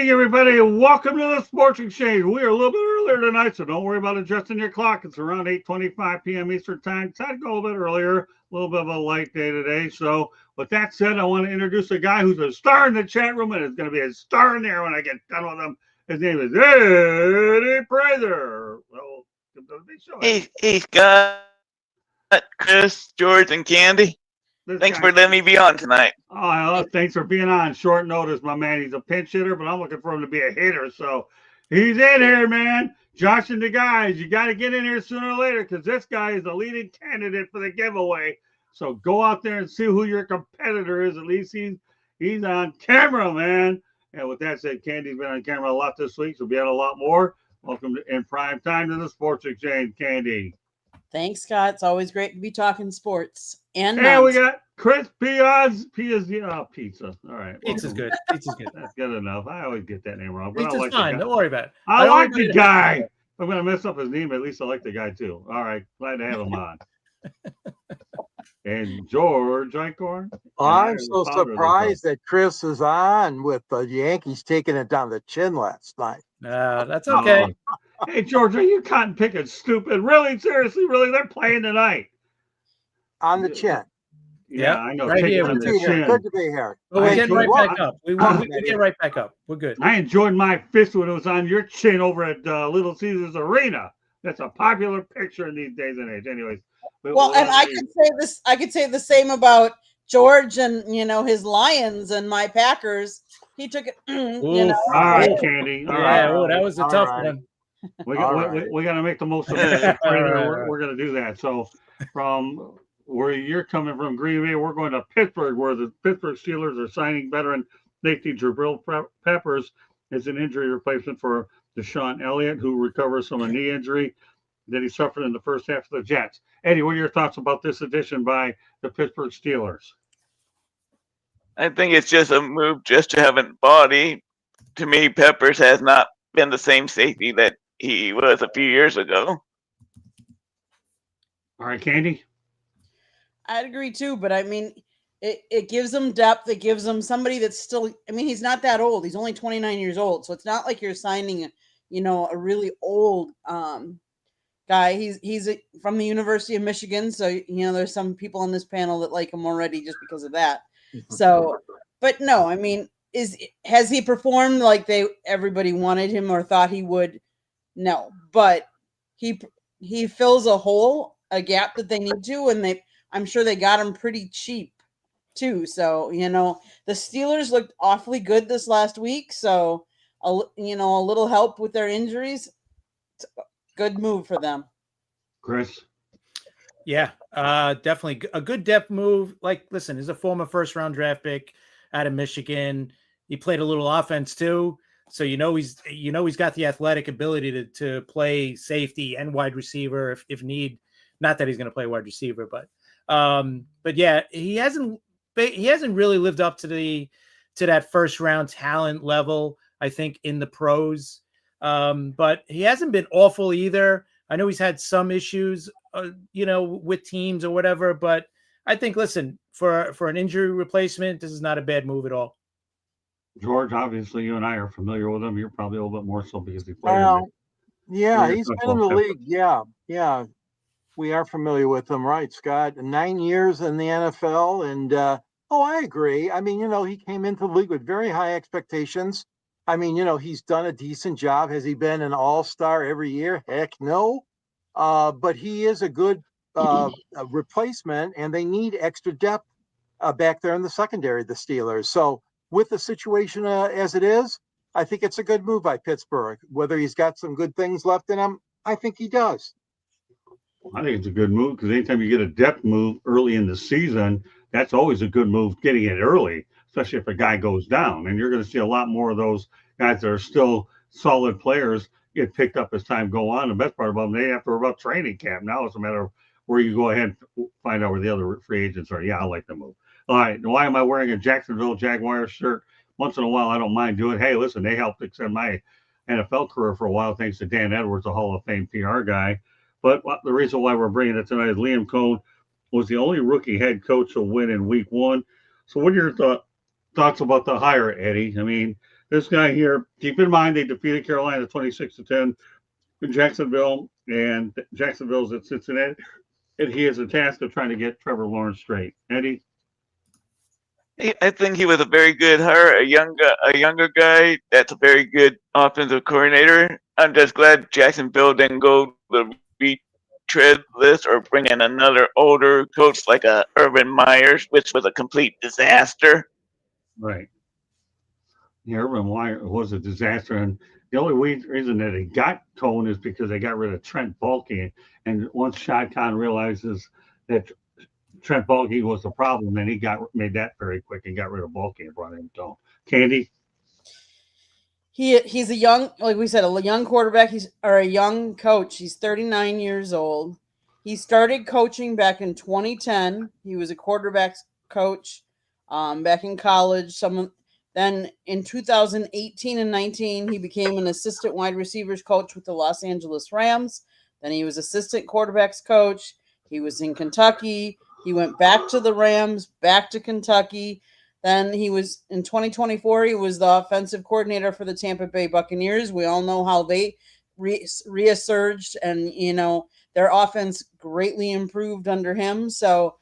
evening, everybody, and welcome to the Sports Exchange. We are a little bit earlier tonight, so don't worry about adjusting your clock. It's around 8:25 p.m. Eastern Time. Try to go a little bit earlier. A little bit of a light day today. So, with that said, I want to introduce a guy who's a star in the chat room, and is going to be a star in there when I get done with him. His name is Eddie Prather. Well, Hey, Scott, Chris, George, and Candy. Thanks for letting me be on tonight. Oh, thanks for being on short notice, my man. He's a pinch hitter, but I'm looking for him to be a hitter. So he's in here, man. Josh and the guys, you got to get in here sooner or later because this guy is the leading candidate for the giveaway. So go out there and see who your competitor is. At least he's on camera, man. And with that said, Candy's been on camera a lot this week. She'll be on a lot more. Welcome in prime time to the Sports Exchange, Candy. Thanks, Scott. It's always great to be talking sports. And we got Chris Pizza. All right. Pizza's good. Pizza's good. That's good enough. I always get that name wrong. But Pizza's like fine. Don't worry about it. I like the guy. I'm going to mess up his name, but at least I like the guy too. All right. Glad to have him on. And George Eichhorn. I'm so surprised that Chris is on with the Yankees taking it down the chin last night. That's okay. Hey, George, are you cotton picking stupid? Really? Seriously? Really? They're playing tonight. On the chin. Yeah, I know. Right here. Good to be here. Well, we're getting right back up. We get right back up. We're good. I enjoyed my fist when it was on your chin over at Little Caesars Arena. That's a popular picture in these days and age. Anyways. Well, and I could say this. I could say the same about George and his Lions and my Packers. He took it. All right, Candy. All right. That was a tough one. We got to make the most of it. We're going to do that. So from where you're coming from, Green Bay, we're going to Pittsburgh, where the Pittsburgh Steelers are signing veteran safety Jabril Peppers as an injury replacement for Deshaun Elliott, who recovers from a knee injury that he suffered in the first half of the Jets. Eddie, what are your thoughts about this addition by the Pittsburgh Steelers? I think it's just a move just to have a body. To me, Peppers has not been the same safety that he was a few years ago. All right, Candy? I'd agree too, but I mean, it gives him depth. It gives him somebody that's still, he's not that old. He's only 29 years old. So it's not like you're signing, a really old guy. He's from the University of Michigan. So, there's some people on this panel that like him already just because of that. So, but no, has he performed like everybody wanted him or thought he would? No, but he fills a gap that they need to, and I'm sure they got him pretty cheap too. So, the Steelers looked awfully good this last week. So, a little help with their injuries. Good move for them. Chris? Yeah, definitely a good depth move. Like, listen, he's a former first-round draft pick out of Michigan. He played a little offense too, so he's got the athletic ability to play safety and wide receiver if need. Not that he's going to play wide receiver, but yeah, he hasn't really lived up to that first-round talent level, I think, in the pros. But he hasn't been awful either. I know he's had some issues, with teams or whatever, but I think, listen, for an injury replacement, this is not a bad move at all. George, obviously, you and I are familiar with him. You're probably a little bit more so because he played. Yeah, he's been in the league. Yeah, we are familiar with him, right, Scott? 9 years in the NFL, and I agree. He came into the league with very high expectations. He's done a decent job. Has he been an all-star every year? Heck no. But he is a good replacement, and they need extra depth back there in the secondary, the Steelers. So with the situation as it is, I think it's a good move by Pittsburgh. Whether he's got some good things left in him, I think he does. I think it's a good move because anytime you get a depth move early in the season, that's always a good move getting it early, especially if a guy goes down. And you're going to see a lot more of those guys that are still solid players get picked up as time go on. The best part about them, they have to worry about training camp. Now it's a matter of where you go ahead and find out where the other free agents are. Yeah, I like the move. All right, why am I wearing a Jacksonville Jaguars shirt? Once in a while, I don't mind doing it. Hey, listen, they helped extend my NFL career for a while thanks to Dan Edwards, a Hall of Fame PR guy. But the reason why we're bringing it tonight is Liam Coen was the only rookie head coach to win in week one. So what are your thoughts about the hire, Eddie? this guy here, keep in mind they defeated Carolina 26-10 in Jacksonville, and Jacksonville's at Cincinnati, and he has a task of trying to get Trevor Lawrence straight. Eddie? I think he was a very good hire, a younger guy that's a very good offensive coordinator. I'm just glad Jacksonville didn't go the retread list or bring in another older coach like a Urban Myers, which was a complete disaster. Right. Yeah, Urban Meyer was a disaster, and the only reason that they got Coen is because they got rid of Trent Baalke, and once Shad Khan realizes that Trent Baalke was the problem, then he made that very quick and got rid of Baalke and brought in Coen. Candy? He's a young, like we said, a young quarterback. Or a young coach. He's 39 years old. He started coaching back in 2010. He was a quarterback coach back in college. Then in 2018 and 19, he became an assistant wide receivers coach with the Los Angeles Rams. Then he was assistant quarterbacks coach. He was in Kentucky. He went back to the Rams, back to Kentucky. Then he was in 2024. He was the offensive coordinator for the Tampa Bay Buccaneers. We all know how they resurged, and their offense greatly improved under him. So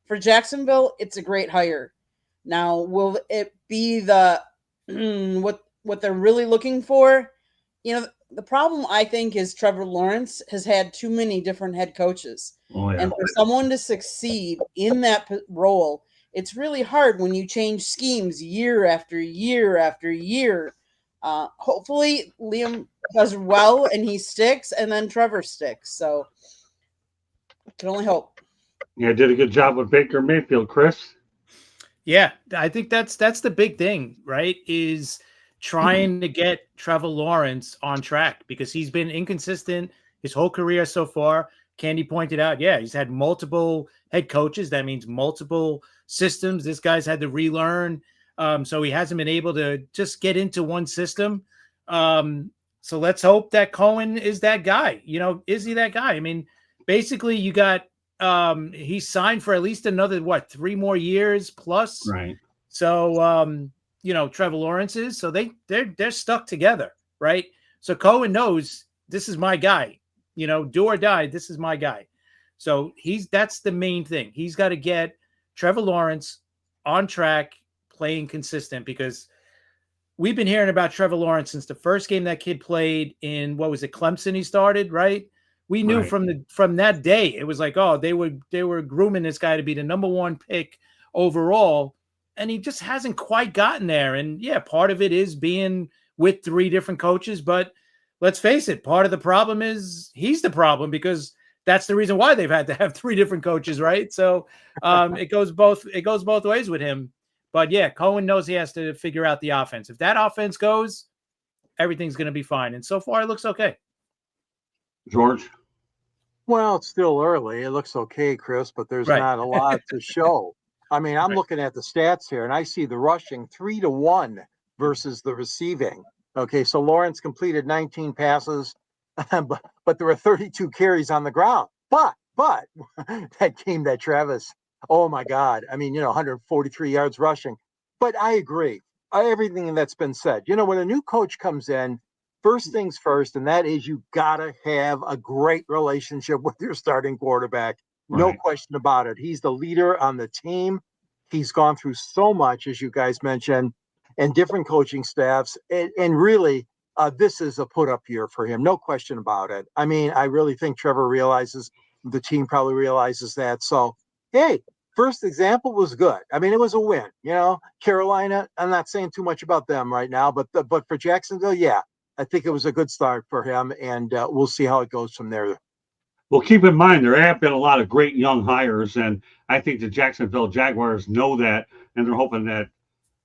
for Jacksonville, it's a great hire. Now, will it be the what they're really looking for? The problem, I think, is Trevor Lawrence has had too many different head coaches. Oh, yeah. And for someone to succeed in that role, it's really hard when you change schemes year after year after year. Hopefully, Liam does well and he sticks, and then Trevor sticks. So, I can only hope. Yeah, did a good job with Baker Mayfield, Chris. Yeah, I think that's the big thing, right? Is trying to get Trevor Lawrence on track, because he's been inconsistent his whole career so far. Candy pointed out, he's had multiple head coaches. That means multiple systems. This guy's had to relearn. So he hasn't been able to just get into one system. So let's hope that Coen is that guy. Is he that guy? I mean, basically you got he's signed for at least another 3 more years plus. Right. So Trevor Lawrence is, so they're stuck together, right? So Coen knows this is my guy. Do or die, this is my guy. So that's the main thing. He's got to get Trevor Lawrence on track, playing consistent, because we've been hearing about Trevor Lawrence since the first game that kid played in, what was it, Clemson he started, right? We knew from that day, it was like, oh, they were grooming this guy to be the number 1 pick overall, and he just hasn't quite gotten there. And part of it is being with 3 different coaches, but let's face it, part of the problem is he's the problem, because that's the reason why they've had to have 3 different coaches, right? So it goes both ways with him. But Coen knows he has to figure out the offense. If that offense goes, everything's going to be fine. And so far, it looks okay. George? Well, it's still early. It looks okay, Chris, but there's not a lot to show. I mean, I'm looking at the stats here, and I see the rushing 3-1 versus the receiving. Okay, so Lawrence completed 19 passes, but there were 32 carries on the ground. But that game that Travis, oh my God, I mean, 143 yards rushing. But I agree, everything that's been said. When a new coach comes in, first things first, and that is you gotta have a great relationship with your starting quarterback. Right. No question about it. He's the leader on the team. He's gone through so much, as you guys mentioned, and different coaching staffs. And really, this is a put-up year for him. No question about it. I mean, I really think Trevor realizes, the team probably realizes that. So, hey, first example was good. I mean, it was a win. Carolina, I'm not saying too much about them right now, but for Jacksonville, I think it was a good start for him, and we'll see how it goes from there. Well, keep in mind, there have been a lot of great young hires, and I think the Jacksonville Jaguars know that, and they're hoping that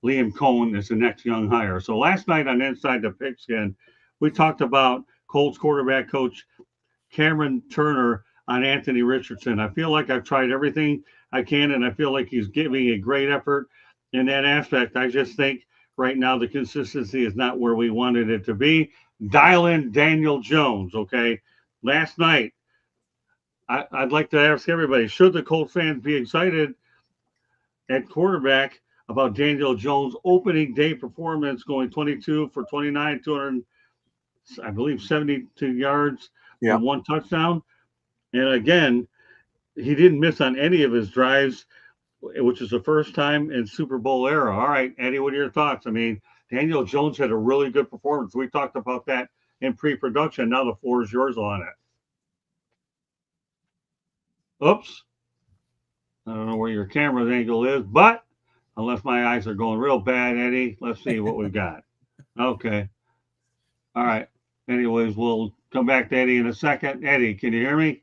Liam Coen is the next young hire. So last night on Inside the Pigskin, we talked about Colts quarterback coach Cameron Turner on Anthony Richardson. I feel like I've tried everything I can, and I feel like he's giving a great effort in that aspect. I just think right now the consistency is not where we wanted it to be. Dial in Daniel Jones, okay? Last night, I'd like to ask everybody, should the Colts fans be excited at quarterback about Daniel Jones' opening day performance, going 22 for 29, 200, I believe 72 yards Yeah. and 1 touchdown. And again, he didn't miss on any of his drives, which is the first time in Super Bowl era. All right, Eddie, what are your thoughts? I mean, Daniel Jones had a really good performance. We talked about that in pre-production. Now the floor is yours on it. Oops. I don't know where your camera angle is, but unless my eyes are going real bad, Eddie, let's see what we've got. Okay. All right. Anyways, we'll come back to Eddie in a second. Eddie, can you hear me?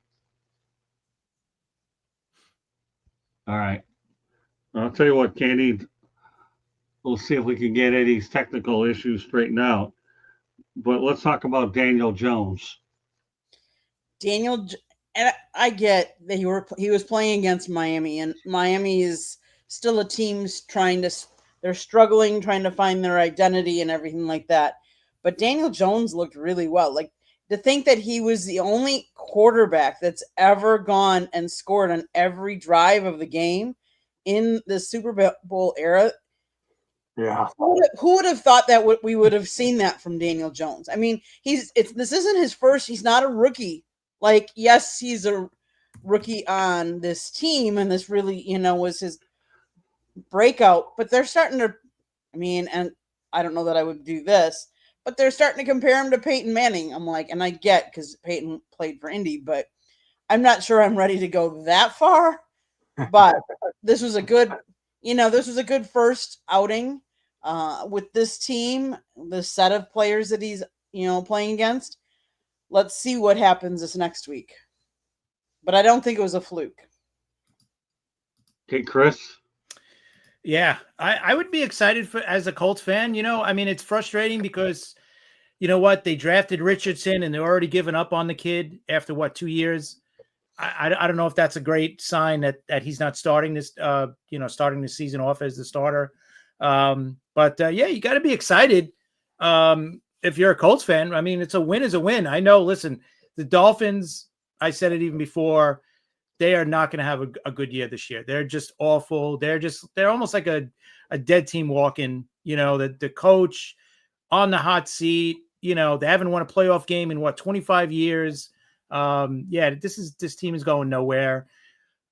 All right. I'll tell you what, Candy, we'll see if we can get Eddie's technical issues straightened out. But let's talk about Daniel Jones. And I get that he was playing against Miami, and Miami is still a team's they're struggling, trying to find their identity and everything like that. But Daniel Jones looked really well. Like, to think that he was the only quarterback that's ever gone and scored on every drive of the game in the Super Bowl era. Yeah. Who would have thought that we would have seen that from Daniel Jones? I mean, this isn't his first. He's not a rookie. Like, yes, he's a rookie on this team, and this really, was his breakout. But they're starting to, and I don't know that I would do this, but they're starting to compare him to Peyton Manning. I'm like, and I get, because Peyton played for Indy, but I'm not sure I'm ready to go that far. But this was a good first outing with this team, the set of players that he's, playing against. Let's see what happens this next week. But I don't think it was a fluke. Okay, Chris. Yeah, I would be excited as a Colts fan. It's frustrating because, you know what, they drafted Richardson and they're already giving up on the kid after 2 years. I don't know if that's a great sign that he's not starting this, starting the season off as the starter. But you got to be excited if you're a Colts fan. It's a win is a win. I know. Listen, the Dolphins, I said it even before, they are not going to have a good year this year. They're just awful. They're almost like a dead team walking. The coach on the hot seat. They haven't won a playoff game in 25 years. This team is going nowhere.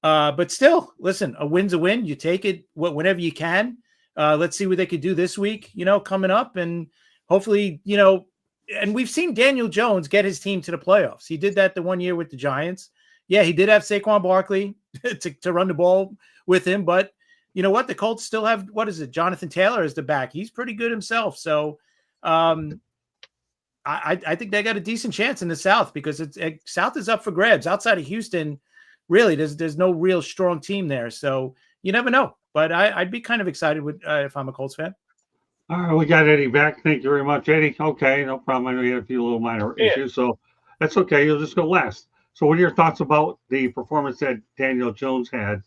But still, listen, a win's a win. You take it whenever you can. Let's see what they could do this week, coming up. And hopefully, and we've seen Daniel Jones get his team to the playoffs. He did that the 1 year with the Giants. Yeah, he did have Saquon Barkley to run the ball with him. But you know what? The Colts still have, Jonathan Taylor as the back. He's pretty good himself. So I think they got a decent chance in the South, because South is up for grabs. Outside of Houston, really, there's no real strong team there. So you never know. But I'd be kind of excited if I'm a Colts fan. All right, we got Eddie back. Thank you very much, Eddie. Okay, no problem. I know you had a few little minor issues, so that's okay. You'll just go last. So what are your thoughts about the performance that Daniel Jones had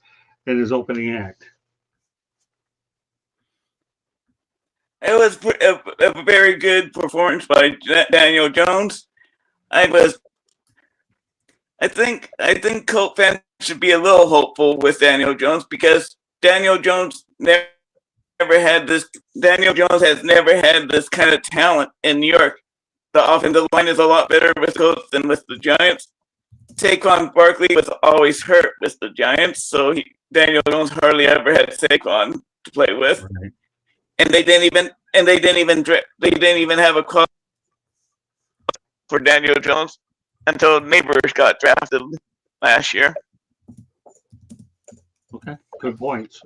in his opening act? It was a very good performance by Daniel Jones. I think Colt fans should be a little hopeful with Daniel Jones, because Daniel Jones has never had this kind of talent in New York. The offensive line is a lot better with Colts than with the Giants. Saquon Barkley was always hurt with the Giants, so Daniel Jones hardly ever had Saquon to play with. Right. And they didn't even have a call for Daniel Jones until Neighbors got drafted last year. Okay, good points.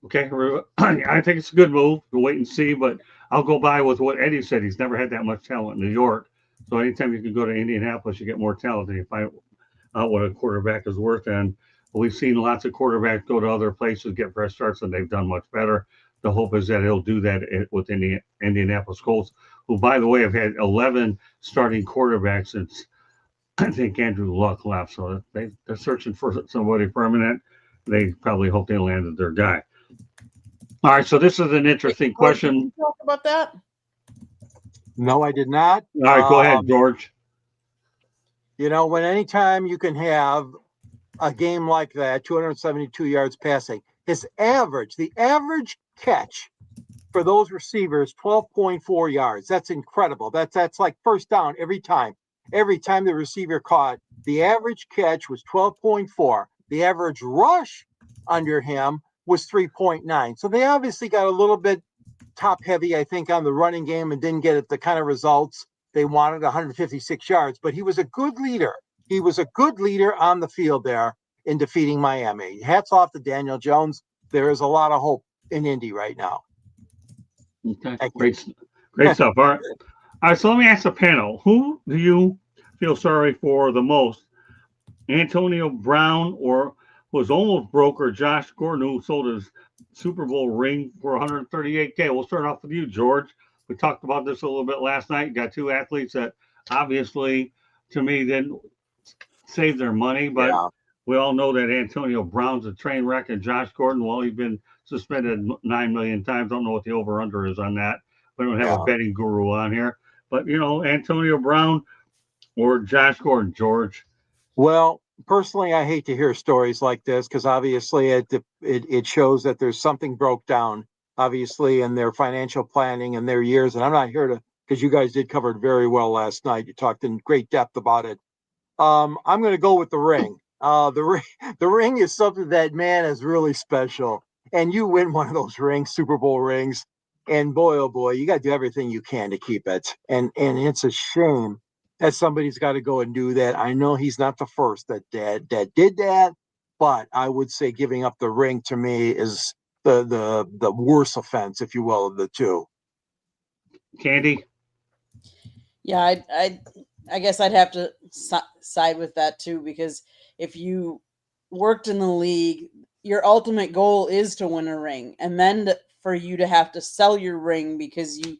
Okay, I think it's a good move. We'll wait and see, but I'll go by with what Eddie said. He's never had that much talent in New York. So anytime you can go to Indianapolis, you get more talent and you find out what a quarterback is worth. And we've seen lots of quarterbacks go to other places, get fresh starts, and they've done much better. The hope is that he'll do that with the Indianapolis Colts, who, by the way, have had 11 starting quarterbacks since, I think, Andrew Luck left. So they're searching for somebody permanent. They probably hope they landed their guy. All right, so this is an interesting question. Did you talk about that? No, I did not. All right, go ahead, George. Anytime you can have a game like that, 272 yards passing, the average catch for those receivers, 12.4 yards. That's incredible. That's like first down every time. Every time the receiver caught, the average catch was 12.4. The average rush under him was 3.9. So they obviously got a little bit top heavy, I think, on the running game and didn't get the kind of results they wanted, 156 yards. But he was a good leader. He was a good leader on the field there in defeating Miami. Hats off to Daniel Jones. There is a lot of hope in Indy right now. Okay, great stuff. All right. So let me ask the panel: who do you feel sorry for the most? Antonio Brown, or was almost broke, or Josh Gordon, who sold his Super Bowl ring for 138K? We'll start off with you, George. We talked about this a little bit last night. You got two athletes that obviously, to me, didn't save their money, but we all know that Antonio Brown's a train wreck, and Josh Gordon, well, he's been suspended 9 million times. I don't know what the over-under is on that. We don't have a betting guru on here. But, Antonio Brown or Josh Gordon, George? Well, personally, I hate to hear stories like this because obviously it shows that there's something broke down, obviously, in their financial planning and their years. And I'm not here to, because you guys did cover it very well last night. You talked in great depth about it. I'm going to go with the ring. The ring is something that, man, is really special. And you win one of those rings, Super Bowl rings, and boy, oh boy, you got to do everything you can to keep it. And it's a shame that somebody's got to go and do that. I know he's not the first that did that, but I would say giving up the ring to me is the worst offense, if you will, of the two. Candy? Yeah, I guess I'd have to side with that too, because if you worked in the league, your ultimate goal is to win a ring, and then for you to have to sell your ring because you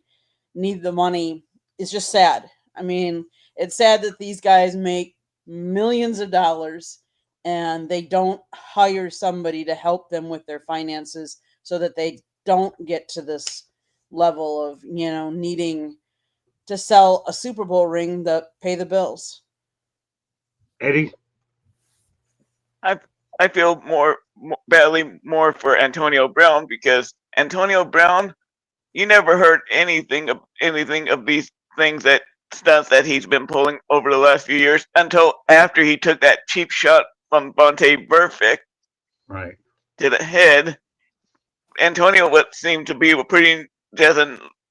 need the money is just sad. I mean, it's sad that these guys make millions of dollars and they don't hire somebody to help them with their finances so that they don't get to this level of, needing to sell a Super Bowl ring to pay the bills. Eddie? I feel badly more for Antonio Brown, because Antonio Brown, you never heard anything of these things stunts that he's been pulling over the last few years until after he took that cheap shot from Vontae Burfict to the head. Antonio would seem to be pretty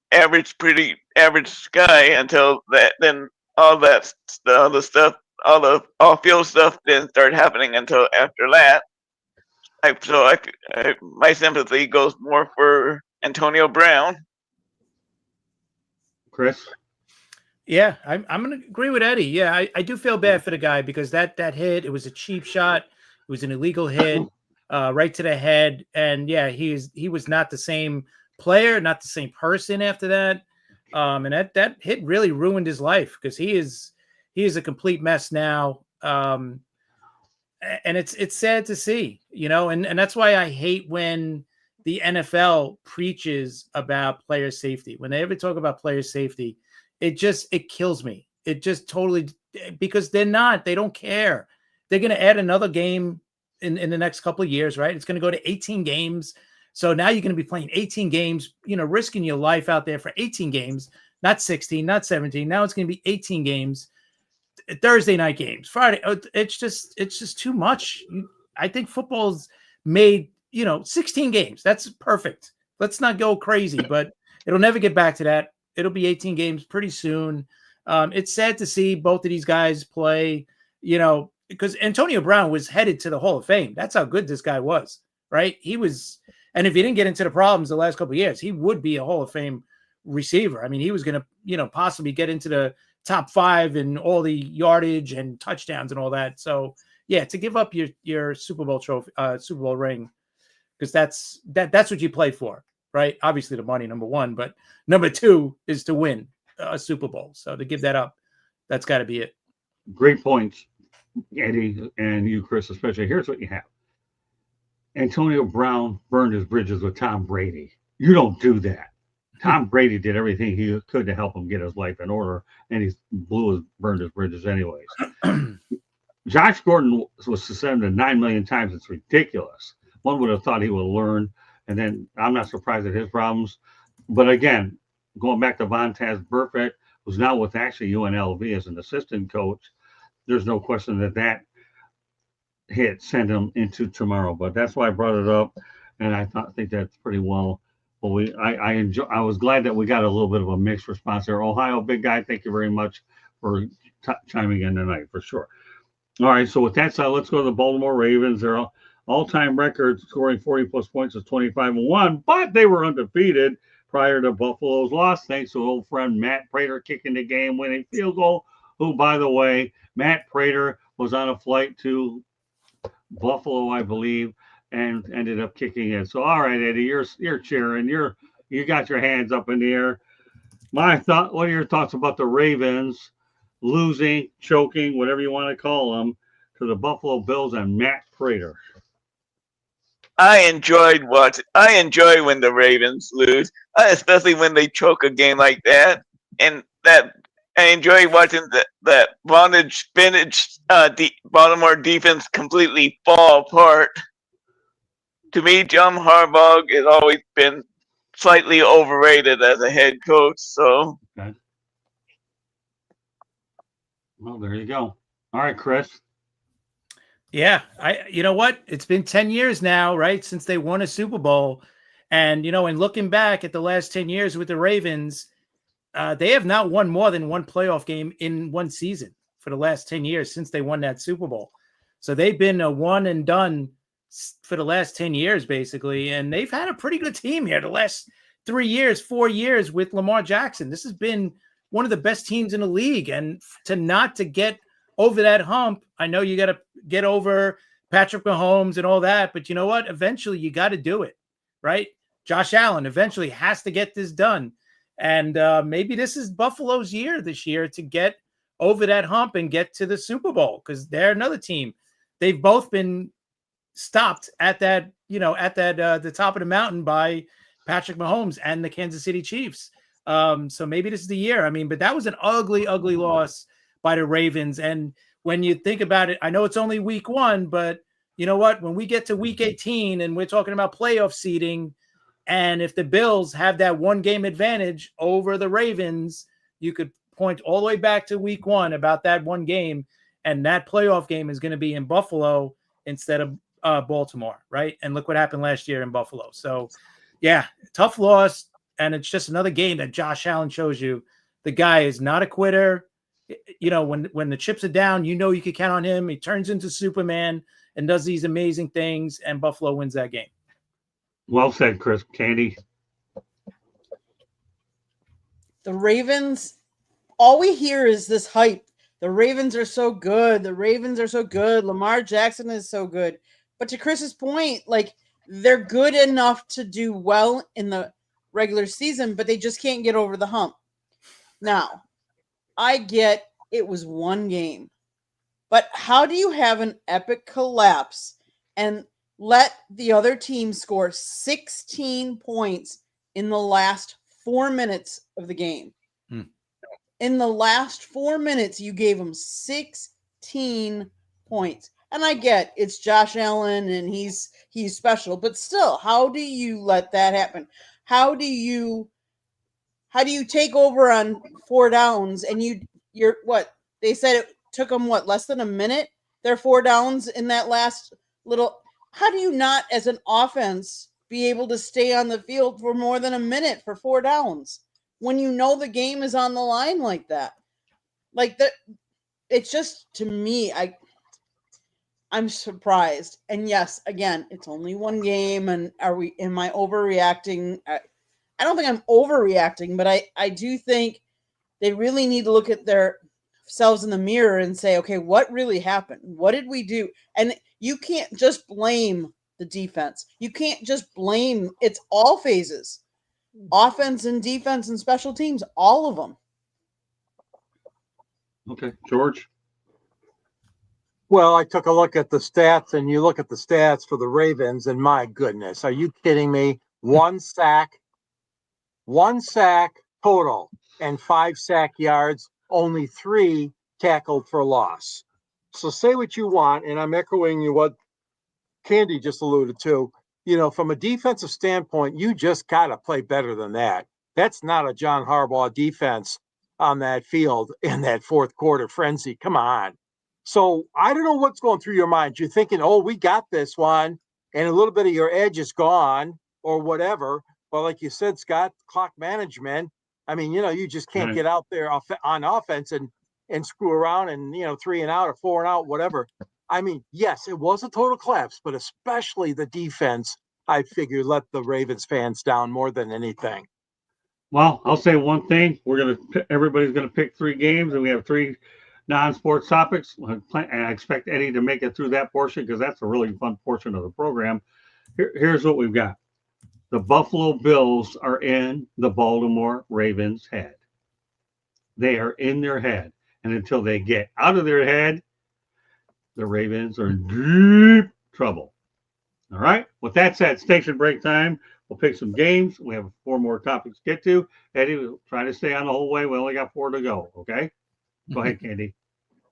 average guy until that. Then all that the other stuff, all the off-field stuff didn't start happening until after that. My sympathy goes more for Antonio Brown. Chris? Yeah, I'm going to agree with Eddie. Yeah, I do feel bad for the guy because that hit, it was a cheap shot. It was an illegal hit right to the head. And yeah, he was not the same player, not the same person after that. And that hit really ruined his life because he is a complete mess now. And it's sad to see, and that's why I hate when the NFL preaches about player safety. When they ever talk about player safety, it kills me. It just totally, because they don't care. They're going to add another game in the next couple of years, right? It's going to go to 18 games. So now you're going to be playing 18 games, risking your life out there for 18 games, not 16, not 17. Now it's going to be 18 games, Thursday night games, Friday. It's just too much. I think football's made, 16 games. That's perfect. Let's not go crazy, but it'll never get back to that. It'll be 18 games pretty soon. It's sad to see both of these guys play, because Antonio Brown was headed to the Hall of Fame. That's how good this guy was, right? He was, and if he didn't get into the problems the last couple of years, he would be a Hall of Fame receiver. I mean, he was going to, possibly get into the top 5 in all the yardage and touchdowns and all that. So yeah, to give up your Super Bowl trophy, Super Bowl ring, because that's what you play for, right? Obviously the money, number one, but number 2 is to win a Super Bowl. So to give that up, that's got to be it. Great points, Eddie, and you, Chris, especially. Here's what you have. Antonio Brown burned his bridges with Tom Brady. You don't do that. Tom Brady did everything he could to help him get his life in order, and he burned his bridges anyways. Josh Gordon was suspended 9 million times. It's ridiculous. one would have thought he would learn. And then I'm not surprised at his problems. But again, going back to Vontaz Burfict, who's now with actually UNLV as an assistant coach, there's no question that hit sent him into tomorrow. But that's why I brought it up, and think that's pretty well. Well, I was glad that we got a little bit of a mixed response there. Ohio, big guy, thank you very much for chiming in tonight for sure. All right, so with that said, let's go to the Baltimore Ravens. Their all-time record scoring 40-plus points is 25-1, but they were undefeated prior to Buffalo's loss, thanks to old friend Matt Prater kicking the game-winning field goal, who, by the way, Matt Prater was on a flight to Buffalo, I believe, and ended up kicking it. So, all right, Eddie, you're cheering. You got your hands up in the air. What are your thoughts about the Ravens losing, choking, whatever you want to call them, to the Buffalo Bills and Matt Prater? I enjoy when the Ravens lose, especially when they choke a game like that. And that I enjoy watching that bondage spinach Baltimore defense completely fall apart. To me, John Harbaugh has always been slightly overrated as a head coach. So, okay. Well, there you go. All right, Chris. Yeah, you know what? It's been 10 years now, right, since they won a Super Bowl. And, and looking back at the last 10 years with the Ravens, they have not won more than one playoff game in one season for the last 10 years since they won that Super Bowl. So they've been a one and done for the last 10 years, basically. And they've had a pretty good team here the last 4 years with Lamar Jackson. This has been one of the best teams in the league. And to get over that hump, I know you got to get over Patrick Mahomes and all that, but you know what? Eventually you got to do it, right? Josh Allen eventually has to get this done. And maybe this is Buffalo's year this year to get over that hump and get to the Super Bowl, because they're another team. They've both been stopped at that, the top of the mountain by Patrick Mahomes and the Kansas City Chiefs. So maybe this is the year. I mean, but that was an ugly, ugly loss by the Ravens. And when you think about it, I know it's only week 1, but you know what? When we get to week 18 and we're talking about playoff seeding, and if the Bills have that one game advantage over the Ravens, you could point all the way back to week 1 about that one game. And that playoff game is going to be in Buffalo instead of Baltimore, right? And look what happened last year in Buffalo. So, yeah, tough loss. And it's just another game that Josh Allen shows you. The guy is not a quitter. When the chips are down, you can count on him. He turns into Superman and does these amazing things, and Buffalo wins that game. Well said, Chris. Candy. The Ravens, all we hear is this hype. The Ravens are so good. The Ravens are so good. Lamar Jackson is so good. But to Chris's point, they're good enough to do well in the regular season, but they just can't get over the hump. Now, I get it was one game, but how do you have an epic collapse and let the other team score 16 points in the last 4 minutes of the game? In the last 4 minutes, you gave them 16 points. And I get it's Josh Allen and he's special, but still, how do you let that happen? How do you take over on 4 downs and you're what? They said it took them less than a minute? Their 4 downs in that last little. How do you not, as an offense, be able to stay on the field for more than a minute for 4 downs when you know the game is on the line like that? It's just, to me, I'm surprised. And yes, again, it's only one game. And am I overreacting? I don't think I'm overreacting, but I do think they really need to look at themselves in the mirror and say, okay, what really happened? What did we do? And you can't just blame the defense. You can't just blame, it's all phases. Offense and defense and special teams, all of them. Okay, George. Well, I took a look at the stats, and you look at the stats for the Ravens, and my goodness, are you kidding me? 1 sack total, and 5 sack yards, only 3 tackled for loss. So say what you want, and I'm echoing you what Candy just alluded to. from a defensive standpoint, you just got to play better than that. That's not a John Harbaugh defense on that field in that fourth quarter frenzy. Come on. So I don't know what's going through your mind. You're thinking, oh, we got this one, and a little bit of your edge is gone or whatever. But like you said, Scott, clock management. I mean, you just can't get out there on offense and screw around and, 3 and out or 4 and out, whatever. I mean, yes, it was a total collapse, but especially the defense, I figure, let the Ravens fans down more than anything. Well, I'll say one thing. Everybody's gonna pick 3 games, and we have 3 non-sports topics. And I expect Eddie to make it through that portion because that's a really fun portion of the program. Here's what we've got. The Buffalo Bills are in the Baltimore Ravens' head. They are in their head. And until they get out of their head, the Ravens are in deep trouble. All right. With that said, station break time. We'll pick some games. We have 4 more topics to get to. Eddie, we'll try to stay on the whole way. We only got 4 to go. Okay. Go ahead, Candy.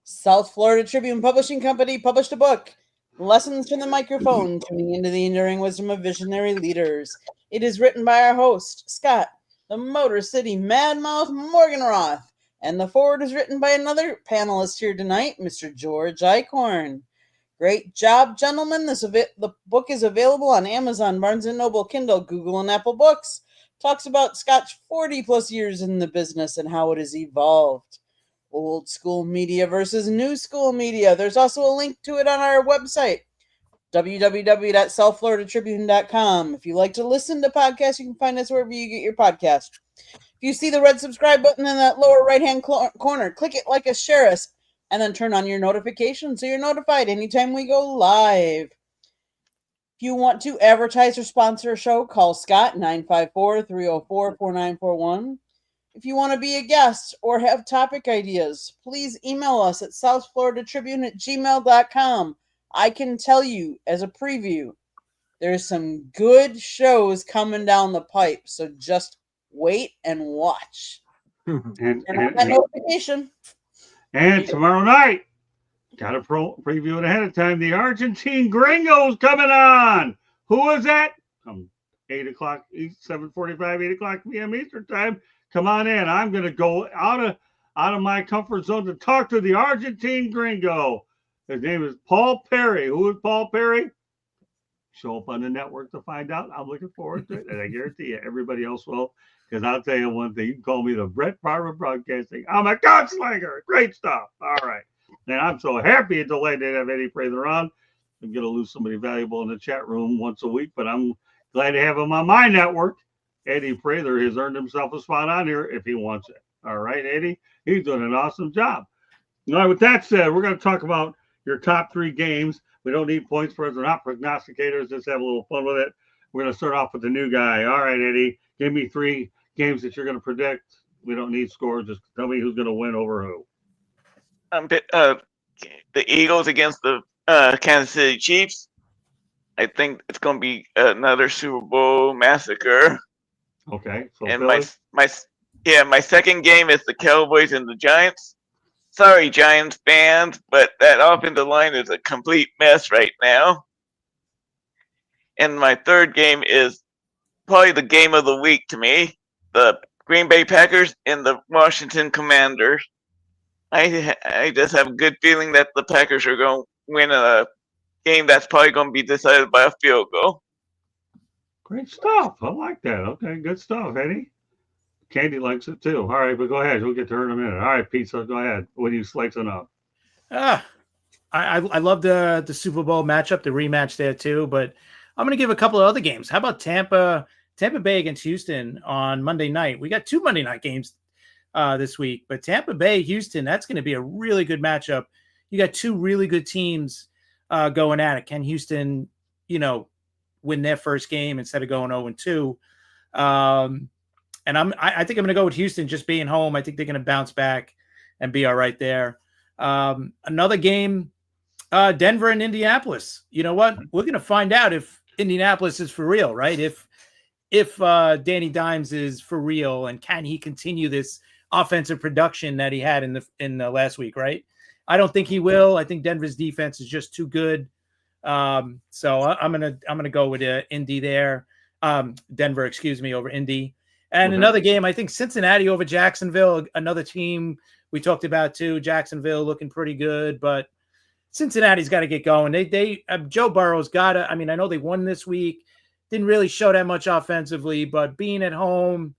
South Florida Tribune Publishing Company published a book, Lessons from the Microphone, Tuning into the Enduring Wisdom of Visionary Leaders. It is written by our host, Scott, the Motor City Madmouth Morgenroth, and the foreword is written by another panelist here tonight, Mr. George Eichhorn. Great job, gentlemen. The book is available on Amazon, Barnes & Noble, Kindle, Google, and Apple Books. Talks about Scott's 40-plus years in the business and how it has evolved. Old school media versus new school media. There's also a link to it on our website, www.southfloridatribune.com. If you like to listen to podcasts, you can find us wherever you get your podcast. If you see the red subscribe button in that lower right-hand corner, click it like a share us, and then turn on your notifications so you're notified anytime we go live. If you want to advertise or sponsor a show, call Scott, 954-304-4941. If you want to be a guest or have topic ideas, please email us at southfloridatribune@gmail.com. I can tell you, as a preview, there's some good shows coming down the pipe, so just wait and watch. And Notification. And tomorrow night, got to preview it ahead of time. The Argentine Gringo's coming on. Who is that? 8 o'clock, 7:45, 8 o'clock p.m. Eastern time. Come on in. I'm going to go out of my comfort zone to talk to the Argentine Gringo. His name is Paul Perry. Who is Paul Perry? Show up on the network to find out. I'm looking forward to it, and I guarantee you everybody else will. Because I'll tell you one thing, you can call me the Brett Favre of broadcasting. I'm a gunslinger. Great stuff. All right. And I'm so happy and delighted to have Eddie Prather on. I'm going to lose somebody valuable in the chat room once a week, but I'm glad to have him on my network. Eddie Prather has earned himself a spot on here if he wants it. All right, Eddie? He's doing an awesome job. All right, with that said, we're going to talk about your top 3 games. We don't need points for us. We're not prognosticators. Just have a little fun with it. We're going to start off with the new guy. All right, Eddie, give me 3 games that you're going to predict. We don't need scores. Just tell me who's going to win over who. The Eagles against the Kansas City Chiefs. I think it's going to be another Super Bowl massacre. Okay. So and my second game is the Cowboys and the Giants. Sorry, Giants fans, but that offensive line is a complete mess right now. And my third game is probably the game of the week to me, the Green Bay Packers and the Washington Commanders. I just have a good feeling that the Packers are going to win a game that's probably going to be decided by a field goal. Great stuff. I like that. Okay, good stuff, Eddie. Candy likes it too. All right, but go ahead. We'll get to her in a minute. All right, Pizza, go ahead. What are you slicing up? I love the Super Bowl matchup, the rematch there too, but I'm going to give a couple of other games. How about Tampa Bay against Houston on Monday night? We got 2 Monday night games this week, but Tampa Bay, Houston, that's going to be a really good matchup. You got 2 really good teams going at it. Can Houston, win their first game instead of going 0-2? And I think I'm going to go with Houston just being home. I think they're going to bounce back and be all right there. Another game, Denver and Indianapolis. You know what? We're going to find out if Indianapolis is for real, right? If Danny Dimes is for real, and can he continue this offensive production that he had in the last week, right? I don't think he will. I think Denver's defense is just too good. So I'm gonna go with Indy there. Denver, excuse me, over Indy. And another game, I think Cincinnati over Jacksonville, another team we talked about too. Jacksonville looking pretty good, but Cincinnati's got to get going. They Joe Burrow's got to. I mean, I know they won this week, didn't really show that much offensively, but being at home,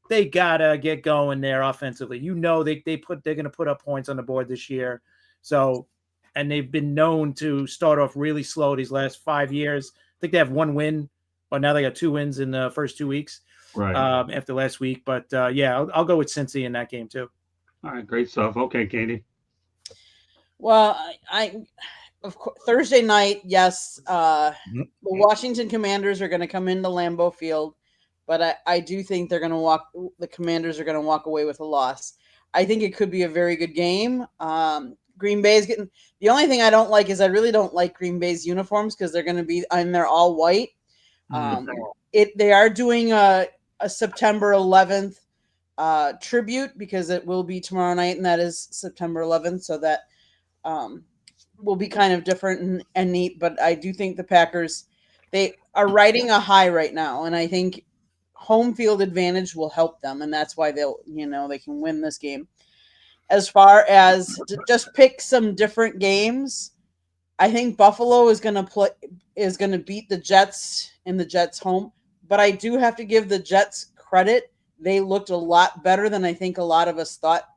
they gotta get going there offensively. You know, they're going to put up points on the board this year. So, and they've been known to start off really slow these last 5 years. I think they have one win, but now they got 2 wins in the first 2 weeks. Right. After last week. But yeah, I'll go with Cincy in that game too. All right, great stuff. Okay, Katie. Well, I of course, Thursday night, yes. The Washington Commanders are going to come into Lambeau Field, but I do think they're going to the Commanders are going to walk away with a loss. I think it could be a very good game. Green Bay is getting – the only thing I don't like is I really don't like Green Bay's uniforms because they're going to be – and they're all white. They are doing a September 11th tribute because it will be tomorrow night, and that is September 11th, so that will be kind of different and neat. But I do think the Packers, they are riding a high right now, and I think home field advantage will help them, and that's why they can win this game. As far as to just pick some different games, I think Buffalo is going to beat the Jets in the Jets home, but I do have to give the Jets credit. They looked a lot better than I think a lot of us thought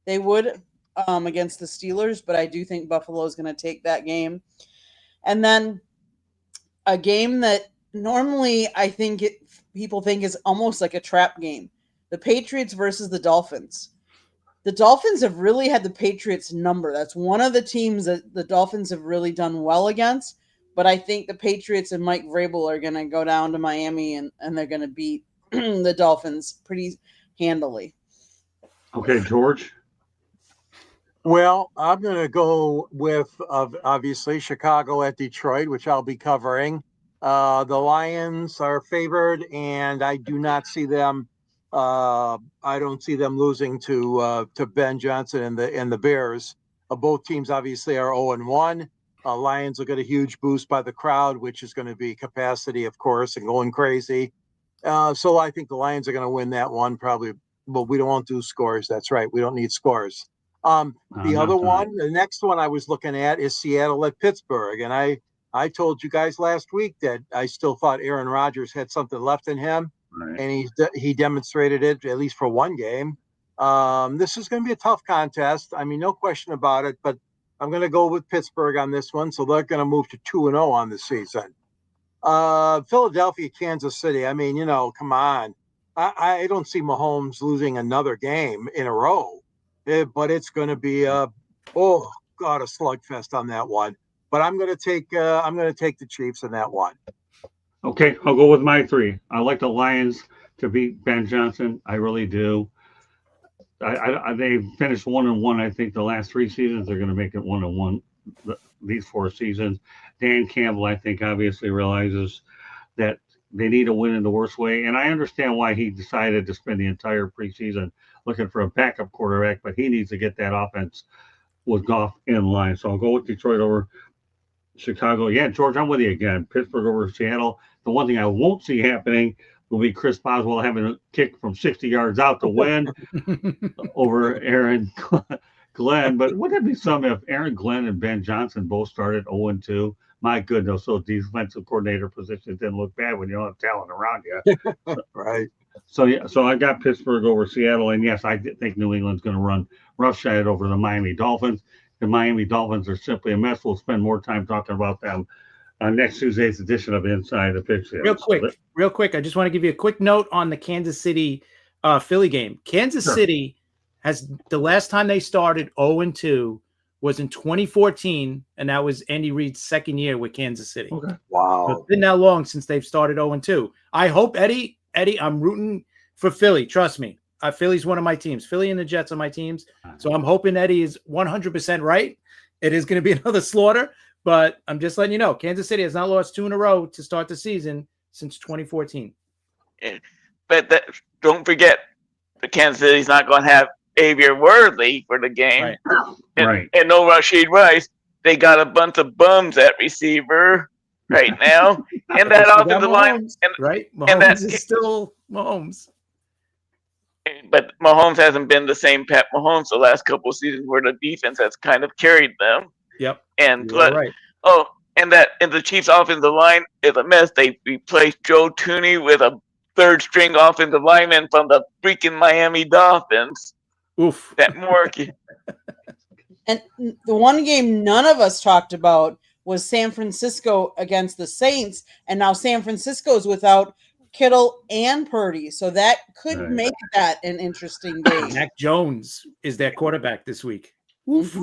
they would against the Steelers, but I do think Buffalo is going to take that game. And then a game that normally I think people think is almost like a trap game, the Patriots versus the Dolphins. The Dolphins have really had the Patriots number. That's one of the teams that the Dolphins have really done well against. But I think the Patriots and Mike Vrabel are going to go down to Miami and they're going to beat the Dolphins pretty handily. Okay, George. Well, I'm going to go with, obviously, Chicago at Detroit, which I'll be covering. The Lions are favored, and I do not see them. I don't see them losing to Ben Johnson and the Bears. Both teams obviously are 0-1. Lions will get a huge boost by the crowd, which is going to be capacity, of course, and going crazy. So I think the Lions are going to win that one probably, but we don't want to do scores. That's right. We don't need scores. The next one I was looking at is Seattle at Pittsburgh. And I told you guys last week that I still thought Aaron Rodgers had something left in him. Right. And he demonstrated it, at least for one game. This is going to be a tough contest. I mean, no question about it, but I'm going to go with Pittsburgh on this one. So they're going to move to 2-0 on the season. Philadelphia, Kansas City. I mean, come on. I don't see Mahomes losing another game in a row, but it's going to be a slugfest on that one. But I'm going to take the Chiefs in that one. Okay, I'll go with my 3. I like the Lions to beat Ben Johnson. I really do. They finished 1-1. I think the last 3 seasons they're going to make it 1-1. These 4 seasons. Dan Campbell, I think, obviously realizes that they need to win in the worst way, and I understand why he decided to spend the entire preseason looking for a backup quarterback. But he needs to get that offense with Goff in line. So I'll go with Detroit over Chicago. Yeah, George, I'm with you again. Pittsburgh over Seattle. The one thing I won't see happening will be Chris Boswell having a kick from 60 yards out to win over Aaron Glenn. But wouldn't it be something if Aaron Glenn and Ben Johnson both started 0-2? My goodness, those defensive coordinator positions didn't look bad when you don't have talent around you. Right. So I got Pittsburgh over Seattle. And yes, I think New England's going to run roughshod over the Miami Dolphins. The Miami Dolphins are simply a mess. We'll spend more time talking about them on next Tuesday's edition of Inside the Pitch. Real quick. I just want to give you a quick note on the Kansas City Philly game. Kansas City has the last time they started 0-2 was in 2014, and that was Andy Reid's second year with Kansas City. Okay. Wow. So it's been that long since they've started 0-2. I hope Eddie, I'm rooting for Philly. Trust me. Philly's one of my teams. Philly and the Jets are my teams. So I'm hoping Eddie is 100% right. It is going to be another slaughter, but I'm just letting you know, Kansas City has not lost 2 in a row to start the season since 2014. But don't forget, the Kansas City's not going to have Xavier Worthy for the game. Right. And no Rashid Rice. they got a bunch of bums at receiver right now, and that They got offensive line, Mahomes, right? and that, Mahomes is still Mahomes. but Mahomes hasn't been the same Pat Mahomes the last couple of seasons, where the defense has kind of carried them. Yep. And You're right. and the Chiefs' offensive line is a mess. They replaced Joe Tooney with a third string offensive lineman from the freaking Miami Dolphins. Oof. That more. And the one game none of us talked about was San Francisco against the Saints, and now San Francisco's without Kittle and Purdy, so that could make that an interesting game. Mac Jones is their quarterback this week. Oof.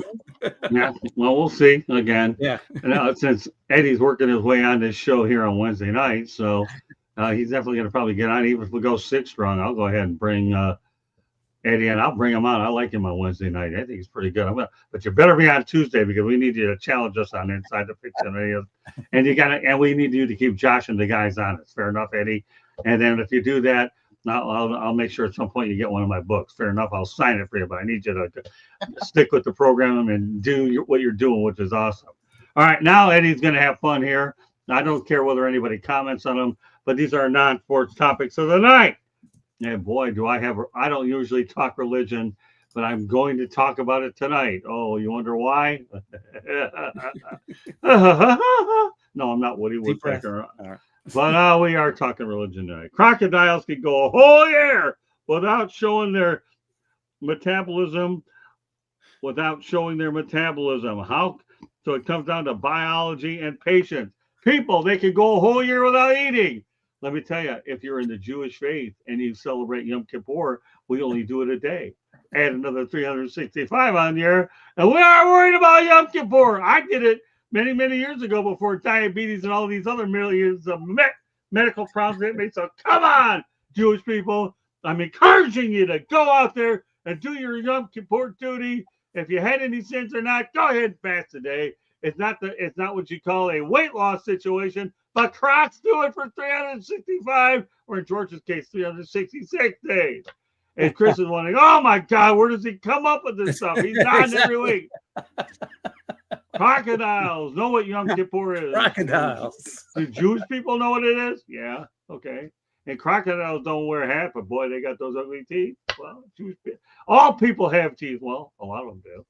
Yeah, well, we'll see again. Yeah. Now, since Eddie's working his way on this show here on Wednesday night, so he's definitely going to probably get on. Even if we go 6 strong, I'll go ahead and bring Eddie, and I'll bring him on. I like him on Wednesday night. I think he's pretty good. But you better be on Tuesday because we need you to challenge us on Inside the Fiction. And we need you to keep Josh and the guys honest. Fair enough, Eddie. And then if you do that, I'll make sure at some point you get one of my books. Fair enough. I'll sign it for you, but I need you to stick with the program and do what you're doing, which is awesome. All right, now Eddie's going to have fun here. I don't care whether anybody comments on them, but these are non-sports topics of the night. And boy, I don't usually talk religion, but I'm going to talk about it tonight. Oh, you wonder why? No, I'm not Woody Woodpecker. But we are talking religion tonight. Crocodiles can go a whole year without showing their metabolism. How? So it comes down to biology and patience. People, they can go a whole year without eating. Let me tell you, if you're in the Jewish faith and you celebrate Yom Kippur, we only do it a day. Add another 365 on there, and we aren't worried about Yom Kippur. I did it many, many years ago before diabetes and all these other millions of medical problems hit me. So come on, Jewish people. I'm encouraging you to go out there and do your Yom Kippur duty. If you had any sins or not, go ahead and fast today. It's not what you call a weight loss situation, but Crocs do it for 365, or in George's case, 366 days. And Chris is wondering, oh my God, where does he come up with this stuff? He's on every week. Crocodiles know what Yom Kippur is. Crocodiles. Do Jewish people know what it is? Yeah, okay. And crocodiles don't wear hats, but boy, they got those ugly teeth. Well, all people have teeth. Well, a lot of them do.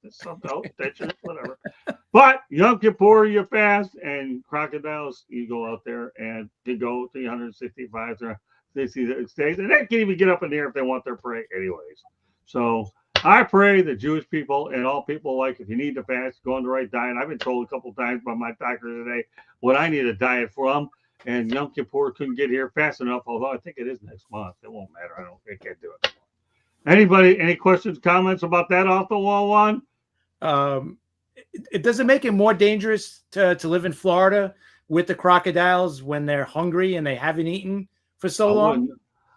Some don't, dentures, whatever. But Yom Kippur, you fast, and crocodiles, you go out there and you go 365 or 66 days, and they can even get up in the air if they want their prey anyways. So I pray that Jewish people and all people, like, if you need to fast, go on the right diet. I've been told a couple times by my doctor today what I need a diet from, and Yom Kippur couldn't get here fast enough, although I think it is next month. It won't matter. I can't do it anymore. Anybody, any questions, comments about that off the wall one? It doesn't make it more dangerous to live in Florida with the crocodiles when they're hungry and they haven't eaten for so long.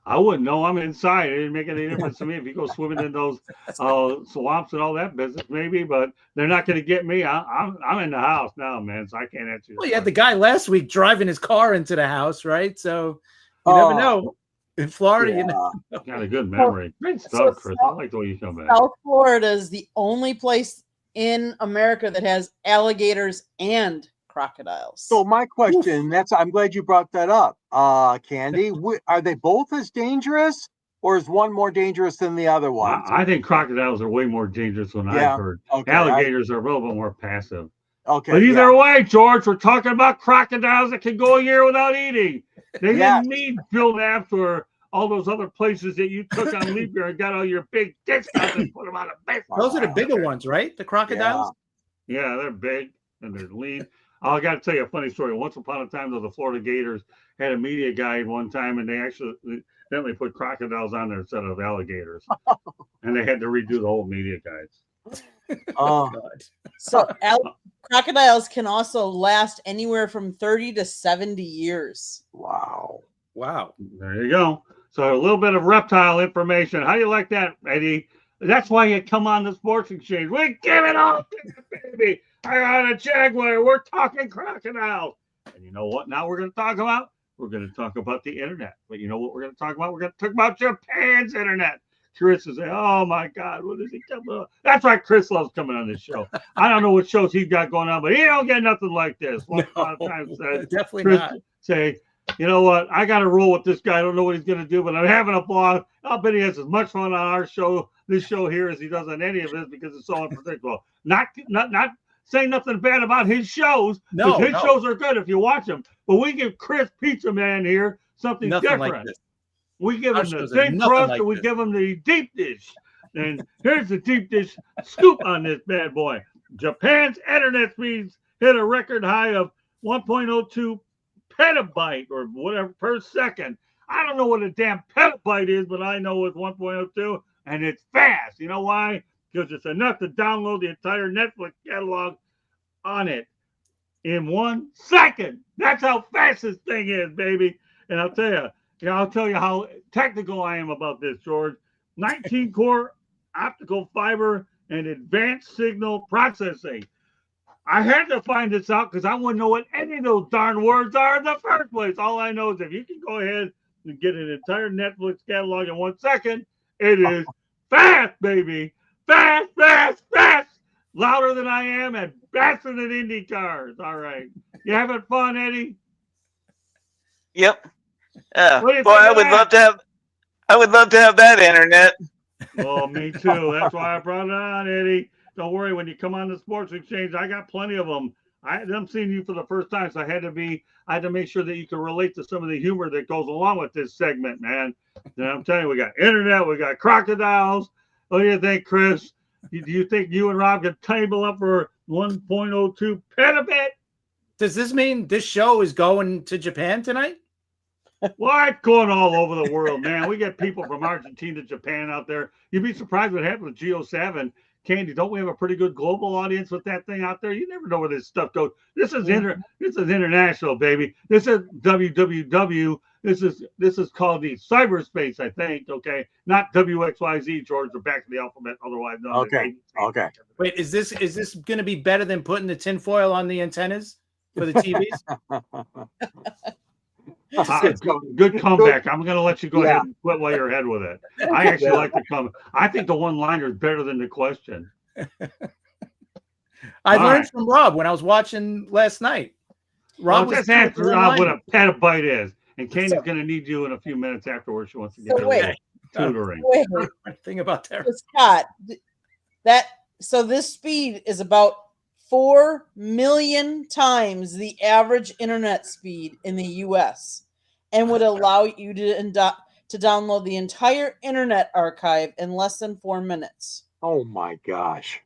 I wouldn't know. I'm inside. It didn't make any difference to me if you go swimming in those swamps and all that business, maybe. But they're not going to get me. I'm in the house now, man, so I can't answer you. Well, you had the guy last week driving his car into the house, right? So you never know. In Florida, you know. Got a good memory. Great stuff, Chris. I like the way you come back. South Florida is the only place in America that has alligators and crocodiles. So my question, I'm glad you brought that up, Candy. Are they both as dangerous, or is one more dangerous than the other one? I think crocodiles are way more dangerous than I've heard. Okay, alligators are a little bit more passive. Okay. But either way, George, we're talking about crocodiles that can go a year without eating. They didn't need Bill Knapp or all those other places that you took on leap year and got all your big discounts and put them on a baseball. Those are the bigger ones, right? The crocodiles? Yeah, they're big and they're lean. I got to tell you a funny story. Once upon a time, the Florida Gators had a media guide one time, and they put crocodiles on there instead of alligators. And they had to redo the whole media guides. Oh, God. So crocodiles can also last anywhere from 30 to 70 years. Wow. There you go. So a little bit of reptile information. How do you like that, Eddie? That's why you come on the Sports Exchange. We give it all to you, baby. I got a Jaguar. We're talking crocodiles. And you know what now we're going to talk about? We're going to talk about the internet. But you know what we're going to talk about? We're going to talk about Japan's internet. Chris is saying, "Oh my God, what is he coming on?" That's why Chris loves coming on this show. I don't know what shows he's got going on, but he don't get nothing like this. One time said, definitely Chris not. say, "You know what? I got to roll with this guy. I don't know what he's going to do, but I'm having a ball. I'll bet he has as much fun on our show, this show here, as he does on any of his because it's so unpredictable." Not saying nothing bad about his shows, because his shows are good if you watch them. But we give Chris Pizza Man here something Nothing different. like this. We give Our him the shows are thin nothing crust, like and we this. give him the deep dish. And here's the deep dish scoop on this bad boy. Japan's internet speeds hit a record high of 1.02 petabyte or whatever per second. I don't know what a damn petabyte is, but I know it's 1.02, and it's fast. You know why? Because it's enough to download the entire Netflix catalog on it in 1 second. That's how fast this thing is, baby. And I'll tell you how technical I am about this, George. 19-core optical fiber and advanced signal processing. I had to find this out because I wouldn't know what any of those darn words are in the first place. All I know is if you can go ahead and get an entire Netflix catalog in 1 second, it is fast, baby. Fast, fast, fast. Louder than I am and faster than Indy cars. All right. You having fun, Eddie? Yep. What do you Boy, think I of would that? love to have that internet. Oh, me too. That's why I brought it on, Eddie. Don't worry. When you come on the Sports Exchange, I got plenty of them. I'm seeing you for the first time, so I had to make sure that you can relate to some of the humor that goes along with this segment, man. And I'm telling you, we got internet, we got crocodiles. What do you think, Chris? Do you think you and Rob can table up for 1.02 petabit? Does this mean this show is going to Japan tonight? Well, it's going all over the world, man. We get people from Argentina, Japan out there. You'd be surprised what happened with Geo7. Candy, don't we have a pretty good global audience with that thing out there? You never know where this stuff goes. This is international, baby. This is WWW. This is called the cyberspace, I think. Okay, not WXYZ, George. The back of the alphabet, otherwise known as ABC. Okay. Wait, is this going to be better than putting the tinfoil on the antennas for the TVs? Good comeback. I'm going to let you go ahead and quit while you're ahead with it. I actually like the comment. I think the one-liner is better than the question. I learned from Rob when I was watching last night. Rob just asked Rob what a petabyte is, and Candy's going to need you in a few minutes afterwards. She wants to get tutoring. Wait. Thing about that, Scott. So this speed is about 4 million times the average internet speed in the U.S. and would allow you to download the entire internet archive in less than 4 minutes. Oh my gosh.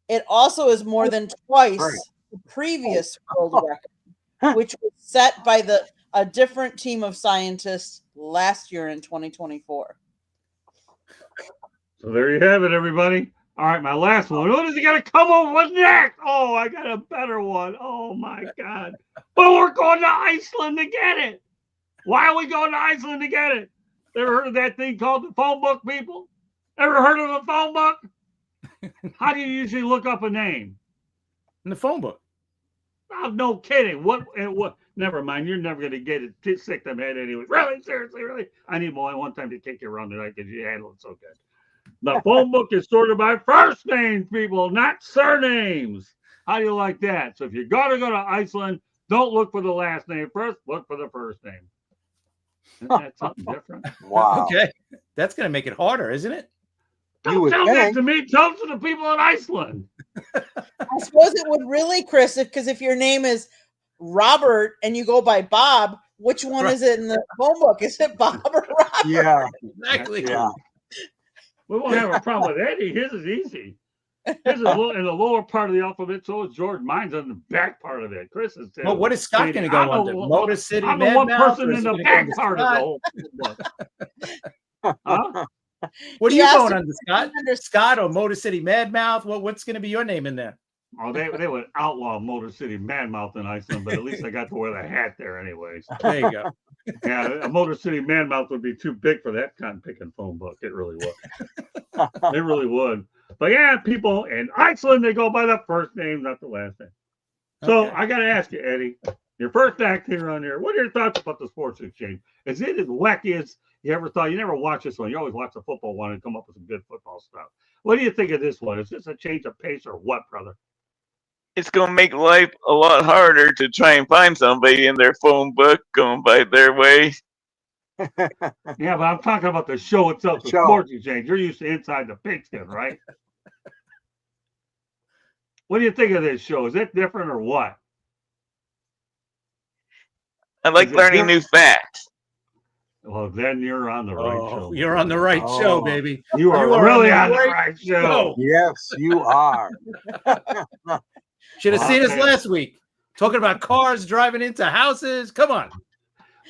It also is more than twice the previous world record, which was set by a different team of scientists last year in 2024. So there you have it, everybody. All right, my last one. What is he going to come over with next? Oh, I got a better one. Oh, my God. But we're going to Iceland to get it. Why are we going to Iceland to get it? Ever heard of that thing called the phone book, people? Ever heard of the phone book? How do you usually look up a name? in the phone book. Oh, no kidding. What? Never mind. You're never going to get it. Sick them head anyway. Really? Seriously? Really? I need more one time to kick you around tonight because you handle it so good. The phone book is sorted by first names, people, not surnames. How do you like that? So if you're going to go to Iceland, don't look for the last name first. Look for the first name. Isn't that something different? Wow. Okay. That's going to make it harder, isn't it? Don't tell that to me. Tell it to the people in Iceland. I suppose it would really, Chris, because if your name is Robert and you go by Bob, which one is it in the phone book? Is it Bob or Robert? Yeah. Exactly. Yeah. We won't have a problem with Eddie. His is easy. His is in the lower part of the alphabet, so is George. Mine's on the back part of it. Chris is. Well, what is Scott going to go under? Motor City, I'm the one person in the back part of the whole book. Huh? What are you going under, Scott? Scott or Motor City Madmouth? What's going to be your name in there? Oh, they would outlaw Motor City Madmouth in Iceland, but at least I got to wear the hat there anyways. There you go. Yeah, a Motor City Madmouth would be too big for that cotton picking phone book. It really would. It really would. But yeah, people in Iceland, they go by the first name, not the last name. So I got to ask you, Eddie, Your first act here on here. What are your thoughts about the Sports Exchange? Is it as wacky as you ever thought? You never watch this one. You always watch the football one and come up with some good football stuff. What do you think of this one? Is this a change of pace or what, brother? It's going to make life a lot harder to try and find somebody in their phone book going by their way. Yeah, but I'm talking about the show itself, the Sports Exchange. You're used to Inside the Pigskin, right? What do you think of this show? Is it different or what? I like learning new facts. Well, then you're on the right show. You're on the right show, baby. You are really on the right show. Yes, you are. Should have seen us last week. Talking about cars driving into houses. Come on.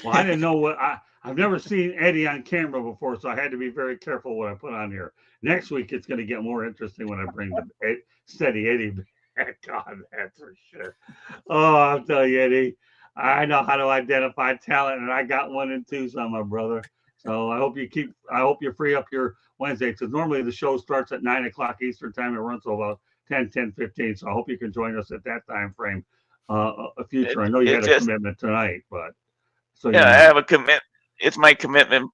Well, I didn't know what I've never seen Eddie on camera before, so I had to be very careful what I put on here. Next week, it's going to get more interesting when I bring the steady Eddie back on. That's for sure. Oh, I'll tell you, Eddie, I know how to identify talent, and I got one in Tucson, my brother. So I hope you free up your Wednesday, because normally the show starts at 9:00 Eastern time. It runs till about 10:15. So I hope you can join us at that time frame. A future. I know you had a commitment tonight, but so yeah, I have a commitment. It's my commitment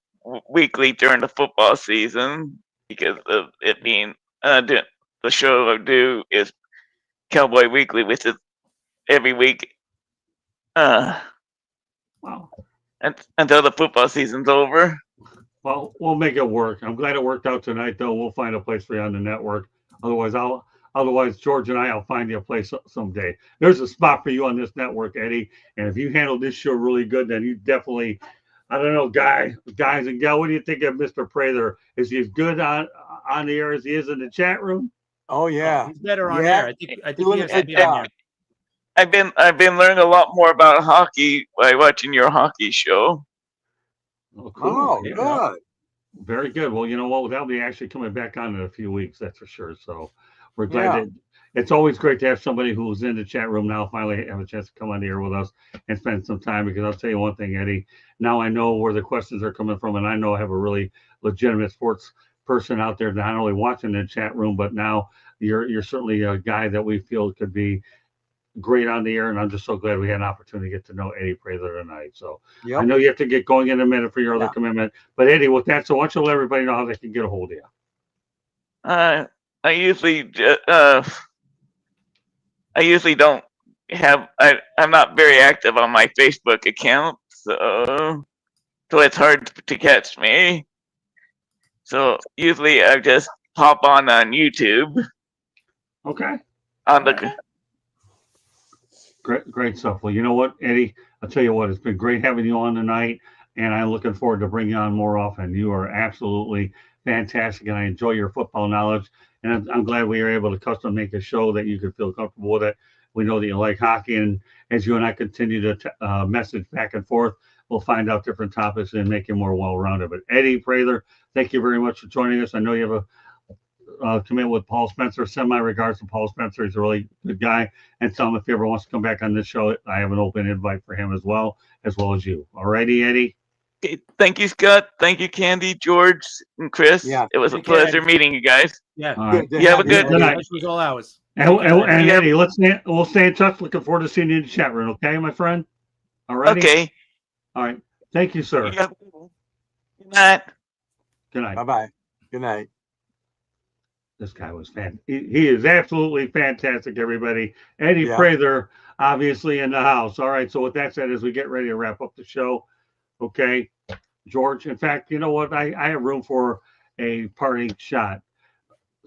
weekly during the football season because of it being the show I do is Cowboy Weekly, which is every week. Wow. Until the football season's over. Well, we'll make it work. I'm glad it worked out tonight, though. We'll find a place for you on the network. Otherwise, George and I'll find you a place someday. There's a spot for you on this network, Eddie. And if you handle this show really good, then you definitely, I don't know, guys and gal, what do you think of Mr. Prather? Is he as good on the air as he is in the chat room? Oh yeah, he's better on air. I think he has to be on air. I've been learning a lot more about hockey by watching your hockey show. Oh, cool. Oh, yeah. Good. Very good. Well, you know what? They'll be actually coming back on in a few weeks, that's for sure. So we're glad that it's always great to have somebody who's in the chat room now finally have a chance to come on the air with us and spend some time, because I'll tell you one thing, Eddie, now I know where the questions are coming from, and I know I have a really legitimate sports person out there not only watching the chat room, but now you're certainly a guy that we feel could be great on the air, and I'm just so glad we had an opportunity to get to know Eddie Prather tonight. So I know you have to get going in a minute for your other commitment, but Eddie, with that, so why don't you let everybody know how they can get a hold of you? I usually don't have. I'm not very active on my Facebook account, so it's hard to catch me. So usually I just hop on YouTube. Okay. On the. Great stuff. Well, you know what, Eddie? I'll tell you what, it's been great having you on tonight, and I'm looking forward to bringing you on more often. You are absolutely fantastic, and I enjoy your football knowledge, and I'm glad we were able to custom make a show that you could feel comfortable with it. We know that you like hockey, and as you and I continue to message back and forth, we'll find out different topics and make you more well-rounded. But Eddie Prather, thank you very much for joining us. I know you have a commitment with Paul Spencer. Send my regards to Paul Spencer. He's a really good guy. And tell him if he ever wants to come back on this show, I have an open invite for him as well as you. All righty, Eddie? Okay, thank you, Scott. Thank you, Candy, George, and Chris. Yeah. It was a pleasure meeting you guys. Yeah. All right. You have a good night. This was all ours. And Eddie, we'll stay in touch. Looking forward to seeing you in the chat room. Okay, my friend? All right. Okay. All right. Thank you, sir. Good night. Good night. Bye-bye. Good night. This guy was he is absolutely fantastic, everybody. Eddie Prather, obviously in the house. All right. So with that said, as we get ready to wrap up the show, okay, George. In fact, you know what? I have room for a parting shot.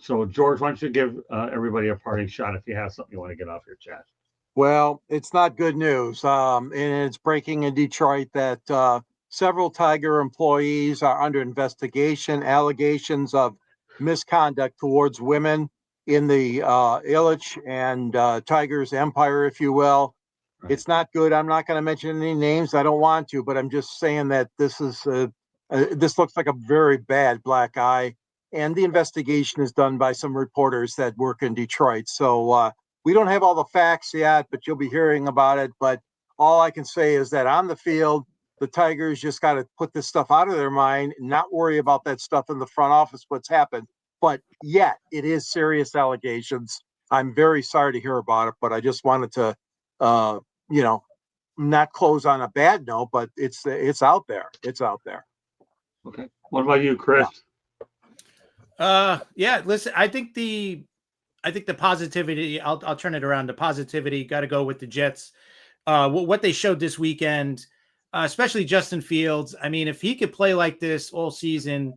So George, why don't you give everybody a parting shot if you have something you want to get off your chest? Well, it's not good news. And it's breaking in Detroit that several Tiger employees are under investigation, allegations of misconduct towards women in the Ilitch and Tigers empire, if you will. Right. It's not good. I'm not going to mention any names. I don't want to, but I'm just saying that this looks like a very bad black eye. And the investigation is done by some reporters that work in Detroit. So we don't have all the facts yet, but you'll be hearing about it. But all I can say is that on the field, the Tigers just got to put this stuff out of their mind and not worry about that stuff in the front office, what's happened. But yet, it is serious allegations. I'm very sorry to hear about it, but I just wanted to, not close on a bad note, but it's out there. It's out there. Okay. What about you, Chris? Yeah. Listen, I think the positivity. I'll turn it around. The positivity got to go with the Jets. What they showed this weekend, especially Justin Fields. I mean, if he could play like this all season,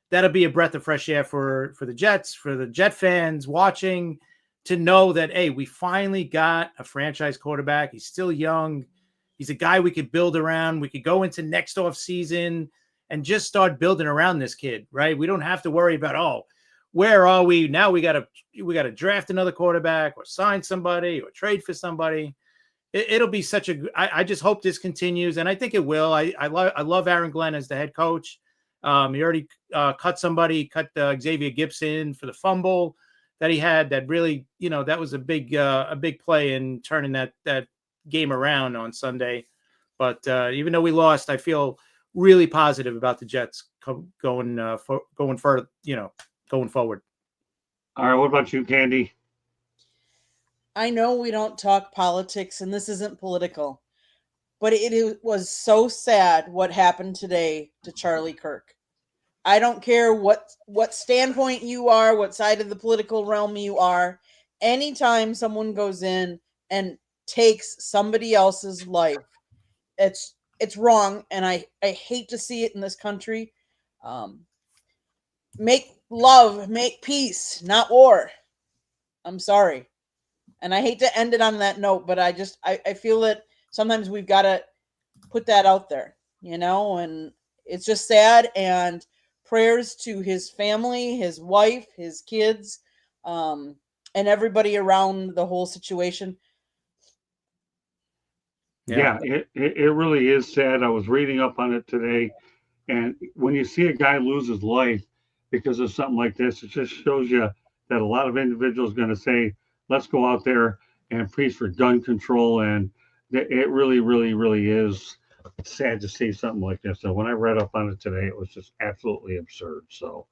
that'll be a breath of fresh air for the Jets, for the Jet fans watching, to know that, hey, we finally got a franchise quarterback. He's still young. He's a guy we could build around. We could go into next off season and just start building around this kid, right? We don't have to worry about, where are we now? We got to draft another quarterback or sign somebody or trade for somebody. It'll be such I just hope this continues, and I think it will. I love Aaron Glenn as the head coach. He already cut Xavier Gibson for the fumble that he had. That really, that was a big play in turning that game around on Sunday. But even though we lost, I feel really positive about the Jets going forward. All right. What about you, Candy? I know we don't talk politics, and this isn't political, but it was so sad what happened today to Charlie Kirk. I don't care what standpoint you are, what side of the political realm you are. Anytime someone goes in and takes somebody else's life, it's wrong, and I hate to see it in this country. Make love, make peace, not war. I'm sorry. And I hate to end it on that note, but I feel that sometimes we've got to put that out there, and it's just sad. And prayers to his family, his wife, his kids, and everybody around the whole situation. Yeah, it really is sad. I was reading up on it today. And when you see a guy lose his life because of something like this, it just shows you that a lot of individuals are going to say, let's go out there and preach for gun control. And it really, really, really is sad to see something like this. So when I read up on it today, it was just absolutely absurd. So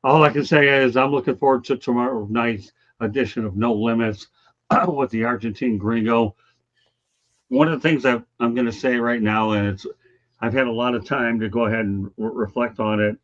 all I can say is I'm looking forward to tomorrow night's edition of No Limits with the Argentine Gringo. One of the things I'm going to say right now, and I've had a lot of time to go ahead and reflect on it,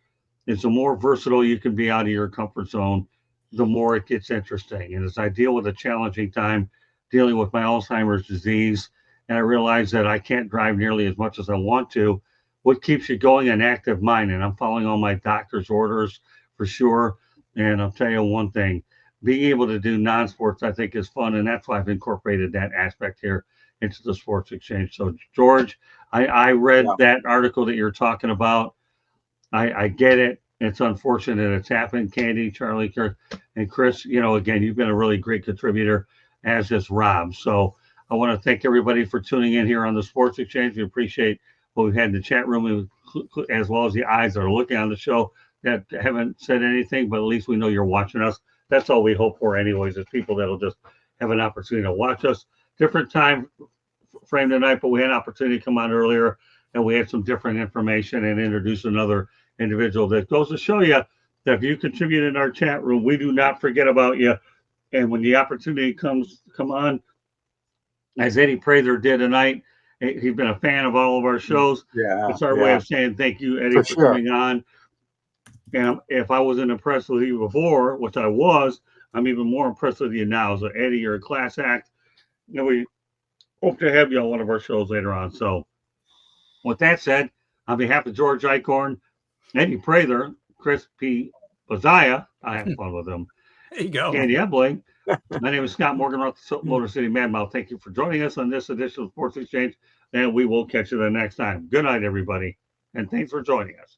is the more versatile you can be out of your comfort zone, the more it gets interesting. And as I deal with a challenging time dealing with my Alzheimer's disease, and I realize that I can't drive nearly as much as I want to, what keeps you going? An active mind. And I'm following all my doctor's orders for sure. And I'll tell you one thing, being able to do non-sports, I think, is fun. And that's why I've incorporated that aspect here into the Sports Exchange. So, George, I read that article that you're talking about. I get it. It's unfortunate it's happened. Candy, Charlie Kirk, and Chris, again, you've been a really great contributor, as is Rob. So I want to thank everybody for tuning in here on the Sports Exchange. We appreciate what we've had in the chat room, as well as the eyes that are looking on the show that haven't said anything, but at least we know you're watching us. That's all we hope for anyways, is people that'll just have an opportunity to watch us. Different time frame tonight, but we had an opportunity to come on earlier, and we had some different information and introduce another individual. That goes to show you that if you contribute in our chat room, we do not forget about you. And when the opportunity come on, as Eddie Prather did tonight, he's been a fan of all of our shows. Yeah, it's our way of saying thank you, Eddie, for coming on. And if I wasn't impressed with you before, which I was, I'm even more impressed with you now. So Eddie, you're a class act. We hope to have you on one of our shows later on. So with that said, on behalf of George Eichhorn, Eddie Prather, Chris P. Bazaya, I have fun with him. There you go. Candy Ebling. My name is Scott Morgan, Motor City Madmouth. Thank you for joining us on this edition of Sports Exchange, and we will catch you the next time. Good night, everybody, and thanks for joining us.